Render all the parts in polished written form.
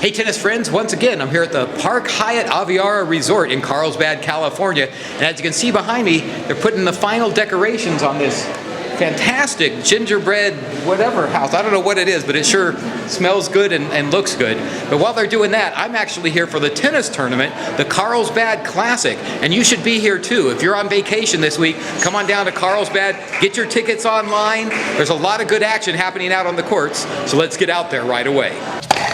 Hey tennis friends, once again I'm here at the Park Hyatt Aviara Resort in Carlsbad, California, and as you can see behind me, they're putting the final decorations on this fantastic gingerbread whatever house. I don't know what it is, but it sure smells good and looks good. But while they're doing that, I'm actually here for the tennis tournament, the Carlsbad Classic, and you should be here too. If you're on vacation this week, come on down to Carlsbad, get your tickets online. There's a lot of good action happening out on the courts, so let's get out there right away.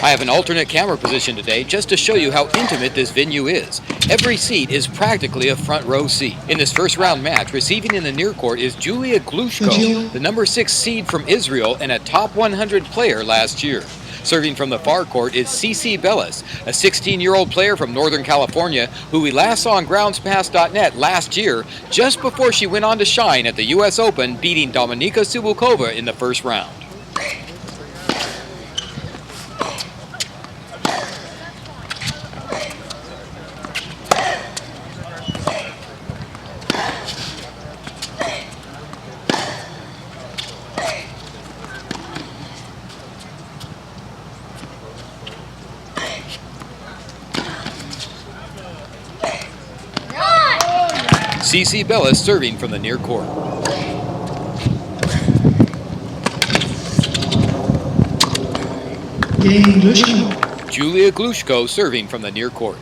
I have an alternate camera position today just to show you how intimate this venue is. Every seat is practically a front row seat. In this first round match, receiving in the near court is Julia Glushko, the number 6 seed from Israel and a top 100 player last year. Serving from the far court is Cici Bellis, a 16-year-old player from Northern California who we last saw on GroundsPass.net last year just before she went on to shine at the US Open, beating Dominika Subulkova in the first round. Cici Bellis serving from the near court. Julia Glushko serving from the near court.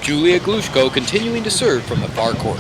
Julia Glushko continuing to serve from the far court.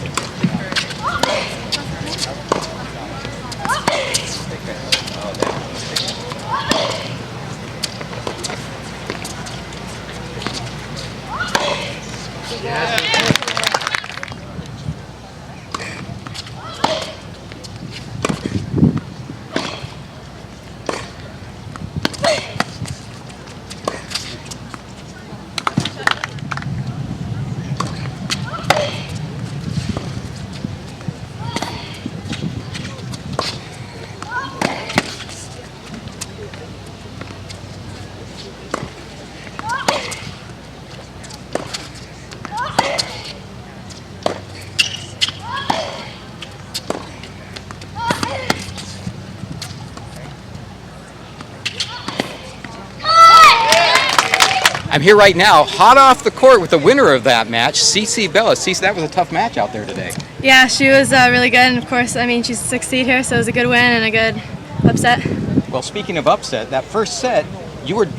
I'm here right now, hot off the court with the winner of that match, Cici Bellis. Cici, that was a tough match out there today. Yeah, she was really good, and of course, I mean, she's the 6th seed here, so it was a good win and a good upset. Well, speaking of upset, that first set,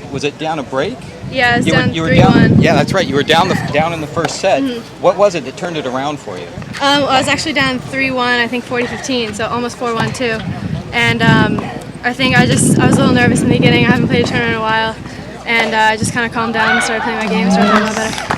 was it down a break? Yeah, it was down 3-1. Yeah, that's right. You were down in the first set. What was it that turned it around for you? I was actually down 3-1, I think 40-15, so almost 4-1 too. And I think I was a little nervous in the beginning. I haven't played a tournament in a while. And I just kind of calmed down and started playing my game, started playing a lot better.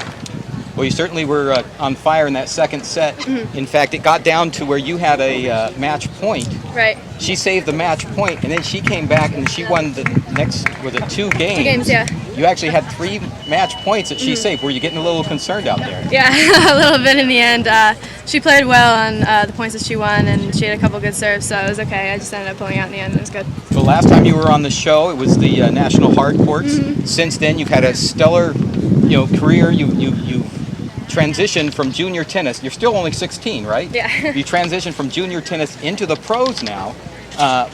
Well, you certainly were on fire in that second set. In fact, it got down to where you had a match point. Right. She saved the match point, and then she came back and she won the next, was it 2 games? 2 games, yeah. You actually had 3 match points that she saved. Were you getting a little concerned out there? Yeah, a little bit in the end. She played well on the points that she won, and she had a couple good serves, so it was okay. I just ended up pulling out in the end. It was good. The last time you were on the show, it was the National Hard Courts. Since then, you've had a stellar, career. You transitioned from junior tennis. You're still only 16, right? Yeah. You transitioned from junior tennis into the pros now.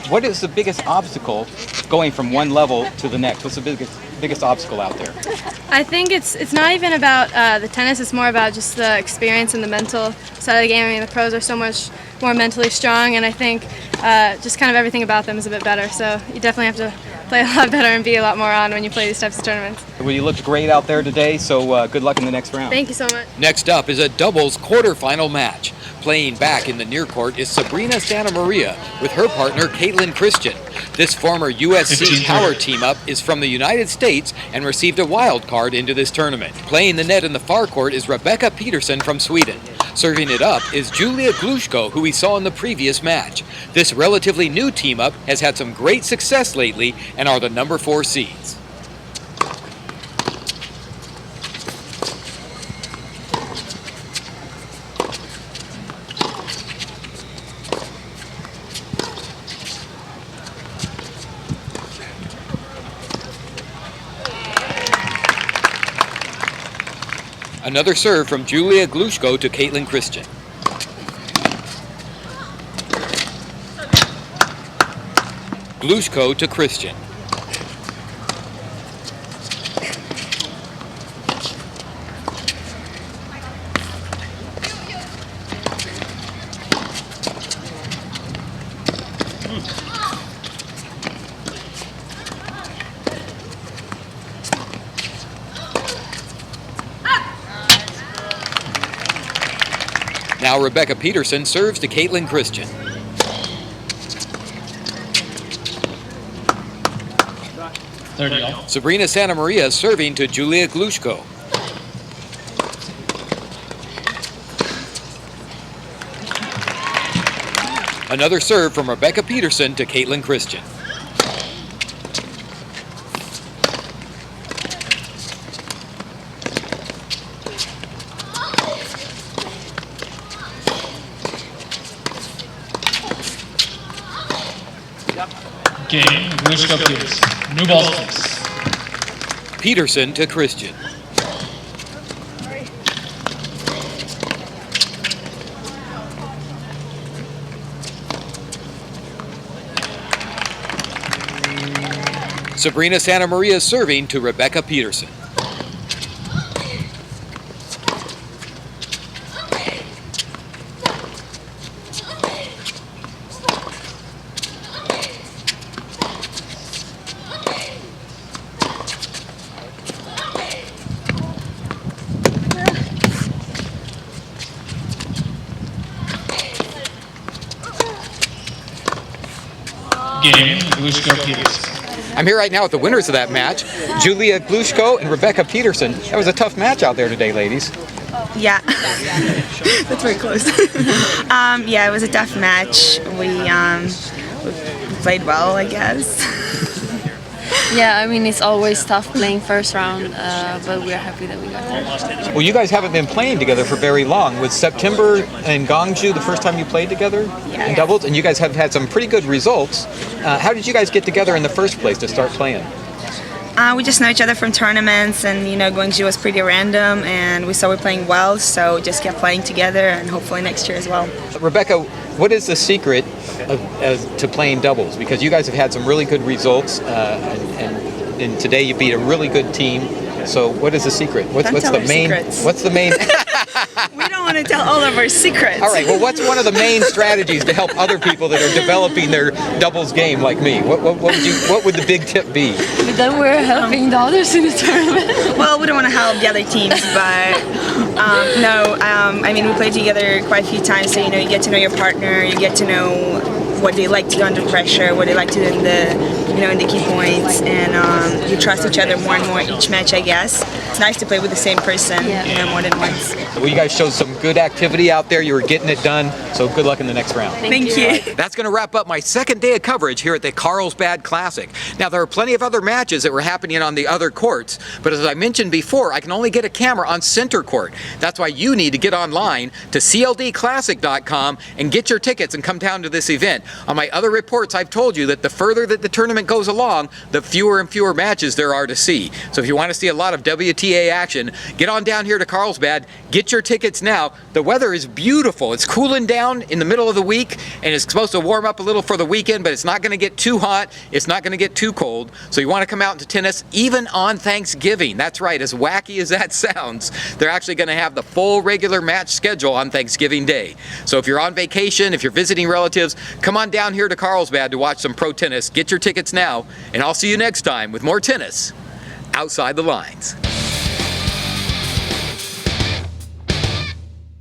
What is the biggest obstacle going from one level to the next? What's the biggest obstacle out there? I think it's not even about the tennis. It's more about just the experience and the mental side of the game. I mean, the pros are so much more mentally strong, and I think just kind of everything about them is a bit better. So you definitely have to play a lot better and be a lot more on when you play these types of tournaments. Well, you looked great out there today, so good luck in the next round. Thank you so much. Next up is a doubles quarterfinal match. Playing back in the near court is Sabrina Santa Maria with her partner Caitlin Christian. This former USC Power team-up is from the United States and received a wild card into this tournament. Playing the net in the far court is Rebecca Peterson from Sweden. Serving it up is Julia Glushko, who we saw in the previous match. This relatively new team-up has had some great success lately and are the number 4 seeds. Another serve from Julia Glushko to Caitlin Christian. Glushko to Christian. Now Rebecca Peterson serves to Caitlin Christian. Sabrina Santa Maria serving to Julia Glushko. Another serve from Rebecca Peterson to Caitlin Christian. Game, Glushko Peterson. New balls, please. Peterson to Christian. Sabrina Santa Maria serving to Rebecca Peterson. Game, Glushko Peterson. I'm here right now with the winners of that match, Julia Glushko and Rebecca Peterson. That was a tough match out there today, ladies. Yeah, that's very close. Yeah, it was a tough match. We played well, I guess. Yeah, I mean, it's always tough playing first round, but we're happy that we got there. Well, you guys haven't been playing together for very long. Was September in Gwangju the first time you played together in doubles? And you guys have had some pretty good results. How did you guys get together in the first place to start playing? We just know each other from tournaments, and Gwangju was pretty random, and we saw we were playing well, so just kept playing together, and hopefully next year as well. Rebecca, what is the secret to playing doubles? Because you guys have had some really good results, and today you beat a really good team. So what is the secret? What's the main? Secrets. What's the main? We don't want to tell all of our secrets. All right. Well, what's one of the main strategies to help other people that are developing their doubles game like me? What would the big tip be? But then we're helping the others in the tournament. Well, we don't want to help the other teams, but I mean, we played together quite a few times, so you get to know your partner, you get to know what they like to do under pressure, what they like to do in the key points, and you trust each other more and more each match, I guess. It's nice to play with the same person, more than once. Well, you guys showed some good activity out there. You were getting it done, so good luck in the next round. Thank you. That's going to wrap up my second day of coverage here at the Carlsbad Classic. Now, there are plenty of other matches that were happening on the other courts, but as I mentioned before, I can only get a camera on center court. That's why you need to get online to cldclassic.com and get your tickets and come down to this event. On my other reports, I've told you that the further that the tournament goes along, the fewer and fewer matches there are to see. So if you want to see a lot of WTA WTA action, get on down here to Carlsbad. Get your tickets now. The weather is beautiful. It's cooling down in the middle of the week, and it's supposed to warm up a little for the weekend, but it's not going to get too hot. It's not going to get too cold. So you want to come out into tennis even on Thanksgiving. That's right, as wacky as that sounds, they're actually going to have the full regular match schedule on Thanksgiving Day. So if you're on vacation, if you're visiting relatives, come on down here to Carlsbad to watch some pro tennis. Get your tickets now, and I'll see you next time with more tennis outside the lines.